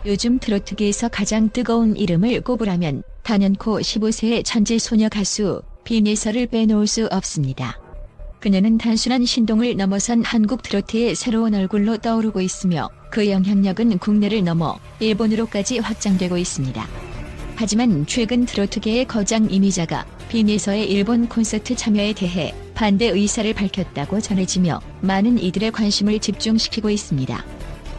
요즘 트로트계에서 가장 뜨거운 이름을 꼽으라면 단연코 15세의 천재 소녀 가수 빈예서를 빼놓을 수 없습니다. 그녀는 단순한 신동을 넘어선 한국 트로트의 새로운 얼굴로 떠오르고 있으며 그 영향력은 국내를 넘어 일본으로까지 확장되고 있습니다. 하지만 최근 트로트계의 거장 이미자가 빈예서의 일본 콘서트 참여에 대해 반대 의사를 밝혔다고 전해지며 많은 이들의 관심을 집중시키고 있습니다.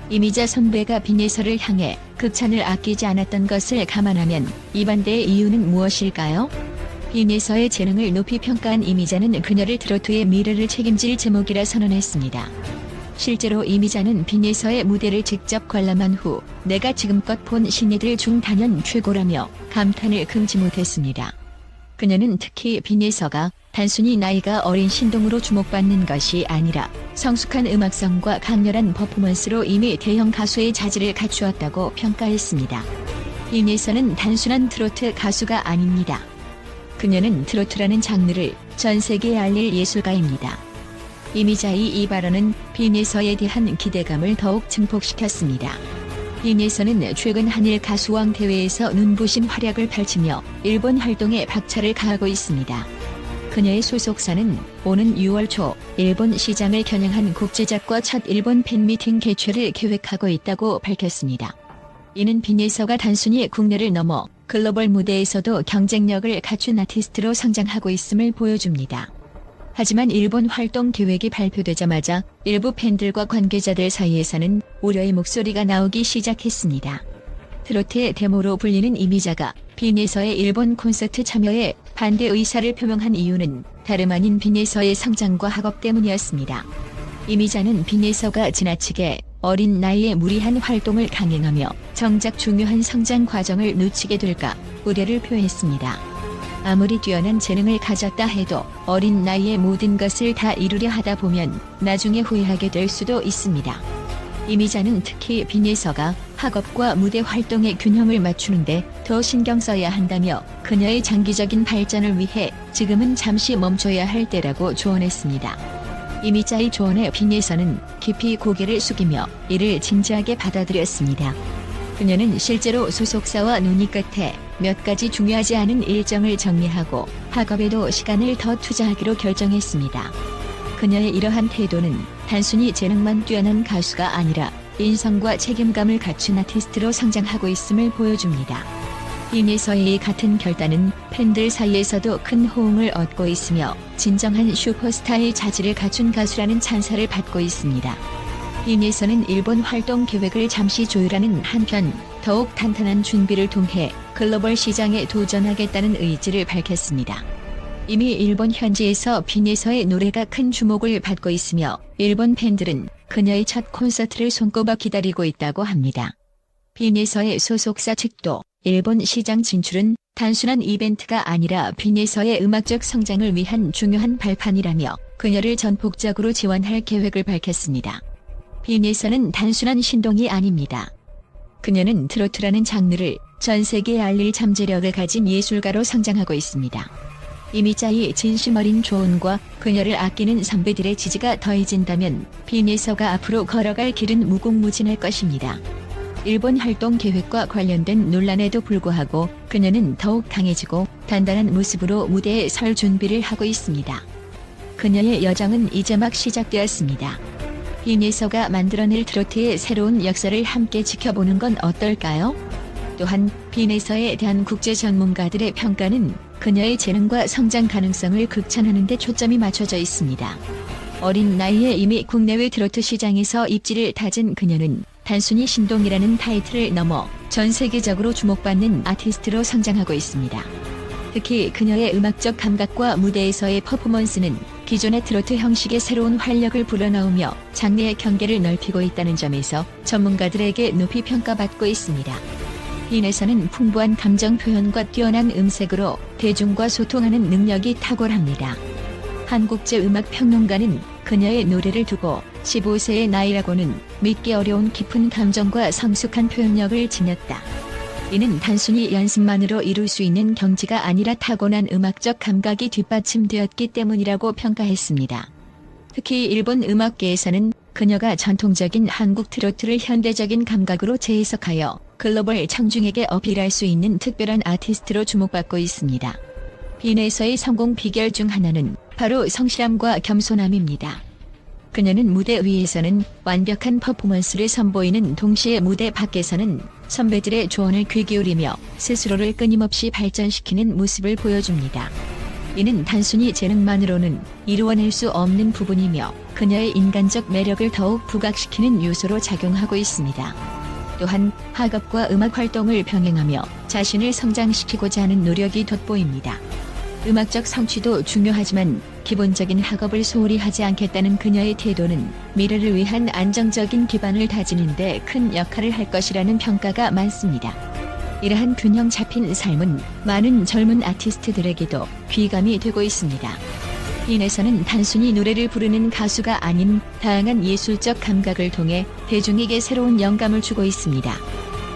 이미자 선배가 빈예서를 향해 극찬을 아끼지 않았던 것을 감안하면 이 반대의 이유는 무엇일까요? 빈예서의 재능을 높이 평가한 이미자는 그녀를 트로트의 미래를 책임질 제목이라 선언했습니다. 실제로 이미자는 빈예서의 무대를 직접 관람한 후 내가 지금껏 본 신예들 중 단연 최고라며 감탄을 금치 못했습니다. 그녀는 특히 빈예서가 단순히 나이가 어린 신동으로 주목받는 것이 아니라 성숙한 음악성과 강렬한 퍼포먼스로 이미 대형 가수의 자질을 갖추었다고 평가했습니다. 빈예서는 단순한 트로트 가수가 아닙니다. 그녀는 트로트라는 장르를 전 세계에 알릴 예술가입니다. 이미자의 이 발언은 빈예서에 대한 기대감을 더욱 증폭시켰습니다. 빈예서는 최근 한일 가수왕 대회에서 눈부신 활약을 펼치며 일본 활동에 박차를 가하고 있습니다. 그녀의 소속사는 오는 6월 초 일본 시장을 겨냥한 국제작과 첫 일본 팬미팅 개최를 계획하고 있다고 밝혔습니다. 이는 빈예서가 단순히 국내를 넘어 글로벌 무대에서도 경쟁력을 갖춘 아티스트로 성장하고 있음을 보여줍니다. 하지만 일본 활동 계획이 발표되자마자 일부 팬들과 관계자들 사이에서는 우려의 목소리가 나오기 시작했습니다. 트로트의 데모로 불리는 이미자가 빈예서의 일본 콘서트 참여에 반대 의사를 표명한 이유는 다름 아닌 빈예서의 성장과 학업 때문이었습니다. 이미자는 빈예서가 지나치게 어린 나이에 무리한 활동을 강행하며 정작 중요한 성장 과정을 놓치게 될까 우려를 표했습니다. 아무리 뛰어난 재능을 가졌다 해도 어린 나이에 모든 것을 다 이루려 하다 보면 나중에 후회하게 될 수도 있습니다. 이미자는 특히 빈예서가 학업과 무대 활동의 균형을 맞추는데 더 신경 써야 한다며 그녀의 장기적인 발전을 위해 지금은 잠시 멈춰야 할 때라고 조언했습니다. 이미자의 조언에 빈예서는 깊이 고개를 숙이며 이를 진지하게 받아들였습니다. 그녀는 실제로 소속사와 논의 끝에 몇 가지 중요하지 않은 일정을 정리하고 학업에도 시간을 더 투자하기로 결정했습니다. 그녀의 이러한 태도는 단순히 재능만 뛰어난 가수가 아니라 인성과 책임감을 갖춘 아티스트로 성장하고 있음을 보여줍니다. 빈예서의 같은 결단은 팬들 사이에서도 큰 호응을 얻고 있으며 진정한 슈퍼스타의 자질을 갖춘 가수라는 찬사를 받고 있습니다. 빈예서는 일본 활동 계획을 잠시 조율하는 한편 더욱 탄탄한 준비를 통해 글로벌 시장에 도전하겠다는 의지를 밝혔습니다. 이미 일본 현지에서 빈예서의 노래가 큰 주목을 받고 있으며 일본 팬들은 그녀의 첫 콘서트를 손꼽아 기다리고 있다고 합니다. 빈예서의 소속사 측도 일본 시장 진출은 단순한 이벤트가 아니라 빈예서의 음악적 성장을 위한 중요한 발판이라며 그녀를 전폭적으로 지원할 계획을 밝혔습니다. 빈예서는 단순한 신동이 아닙니다. 그녀는 트로트라는 장르를 전 세계에 알릴 잠재력을 가진 예술가로 성장하고 있습니다. 이미자의 진심 어린 조언과 그녀를 아끼는 선배들의 지지가 더해진다면 빈예서가 앞으로 걸어갈 길은 무궁무진할 것입니다. 일본 활동 계획과 관련된 논란에도 불구하고 그녀는 더욱 강해지고 단단한 모습으로 무대에 설 준비를 하고 있습니다. 그녀의 여정은 이제 막 시작되었습니다. 빈예서가 만들어낼 트로트의 새로운 역사를 함께 지켜보는 건 어떨까요? 또한 빈예서에 대한 국제 전문가들의 평가는 그녀의 재능과 성장 가능성을 극찬하는 데 초점이 맞춰져 있습니다. 어린 나이에 이미 국내외 트로트 시장에서 입지를 다진 그녀는 단순히 신동이라는 타이틀을 넘어 전 세계적으로 주목받는 아티스트로 성장하고 있습니다. 특히 그녀의 음악적 감각과 무대에서의 퍼포먼스는 기존의 트로트 형식의 새로운 활력을 불어넣으며 장르의 경계를 넓히고 있다는 점에서 전문가들에게 높이 평가받고 있습니다. 빈예서는 풍부한 감정 표현과 뛰어난 음색으로 대중과 소통하는 능력이 탁월합니다. 한국제 음악 평론가는 그녀의 노래를 두고 15세의 나이라고는 믿기 어려운 깊은 감정과 성숙한 표현력을 지녔다. 이는 단순히 연습만으로 이룰 수 있는 경지가 아니라 타고난 음악적 감각이 뒷받침되었기 때문이라고 평가했습니다. 특히 일본 음악계에서는 그녀가 전통적인 한국 트로트를 현대적인 감각으로 재해석하여 글로벌 청중에게 어필할 수 있는 특별한 아티스트로 주목받고 있습니다. 빈에서의 성공 비결 중 하나는 바로 성실함과 겸손함입니다. 그녀는 무대 위에서는 완벽한 퍼포먼스를 선보이는 동시에 무대 밖에서는 선배들의 조언을 귀 기울이며 스스로를 끊임없이 발전시키는 모습을 보여줍니다. 이는 단순히 재능만으로는 이루어낼 수 없는 부분이며 그녀의 인간적 매력을 더욱 부각시키는 요소로 작용하고 있습니다. 또한 학업과 음악 활동을 병행하며 자신을 성장시키고자 하는 노력이 돋보입니다. 음악적 성취도 중요하지만 기본적인 학업을 소홀히 하지 않겠다는 그녀의 태도는 미래를 위한 안정적인 기반을 다지는 데 큰 역할을 할 것이라는 평가가 많습니다. 이러한 균형 잡힌 삶은 많은 젊은 아티스트들에게도 귀감이 되고 있습니다. 빈에서는 단순히 노래를 부르는 가수가 아닌 다양한 예술적 감각을 통해 대중에게 새로운 영감을 주고 있습니다.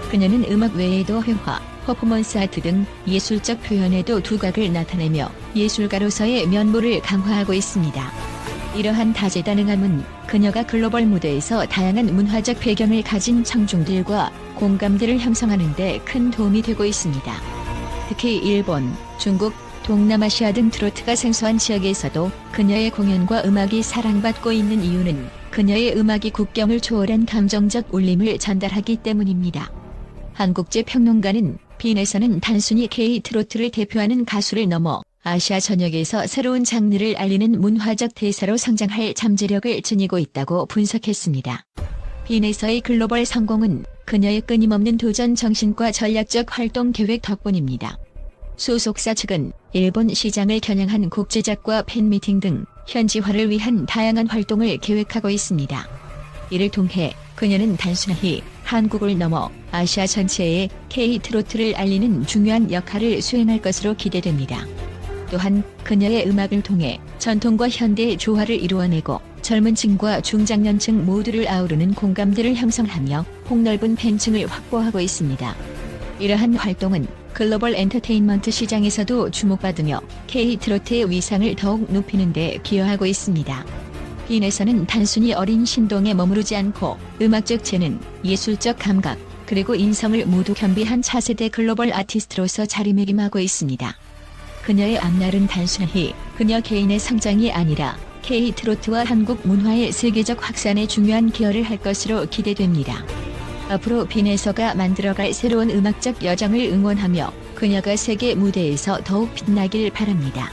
그녀는 음악 외에도 회화, 퍼포먼스 아트 등 예술적 표현에도 두각을 나타내며 예술가로서의 면모를 강화하고 있습니다. 이러한 다재다능함은 그녀가 글로벌 무대에서 다양한 문화적 배경을 가진 청중들과 공감대를 형성하는 데 큰 도움이 되고 있습니다. 특히 일본, 중국, 동남아시아 등 트로트가 생소한 지역에서도 그녀의 공연과 음악이 사랑받고 있는 이유는 그녀의 음악이 국경을 초월한 감정적 울림을 전달하기 때문입니다. 한국제 평론가는 빈에서는 단순히 K-트로트를 대표하는 가수를 넘어 아시아 전역에서 새로운 장르를 알리는 문화적 대사로 성장할 잠재력을 지니고 있다고 분석했습니다. 빈에서의 글로벌 성공은 그녀의 끊임없는 도전 정신과 전략적 활동 계획 덕분입니다. 소속사 측은 일본 시장을 겨냥한 곡 제작과 팬미팅 등 현지화를 위한 다양한 활동을 계획하고 있습니다. 이를 통해 그녀는 단순히 한국을 넘어 아시아 전체에 K-트로트를 알리는 중요한 역할을 수행할 것으로 기대됩니다. 또한 그녀의 음악을 통해 전통과 현대의 조화를 이루어내고 젊은 층과 중장년층 모두를 아우르는 공감대를 형성하며 폭넓은 팬층을 확보하고 있습니다. 이러한 활동은 글로벌 엔터테인먼트 시장에서도 주목받으며 K-트로트의 위상을 더욱 높이는 데 기여하고 있습니다. 빈에서는 단순히 어린 신동에 머무르지 않고 음악적 재능, 예술적 감각, 그리고 인성을 모두 겸비한 차세대 글로벌 아티스트로서 자리매김하고 있습니다. 그녀의 앞날은 단순히 그녀 개인의 성장이 아니라 K-트로트와 한국 문화의 세계적 확산에 중요한 기여를 할 것으로 기대됩니다. 앞으로 빈에서가 만들어갈 새로운 음악적 여정을 응원하며 그녀가 세계 무대에서 더욱 빛나길 바랍니다.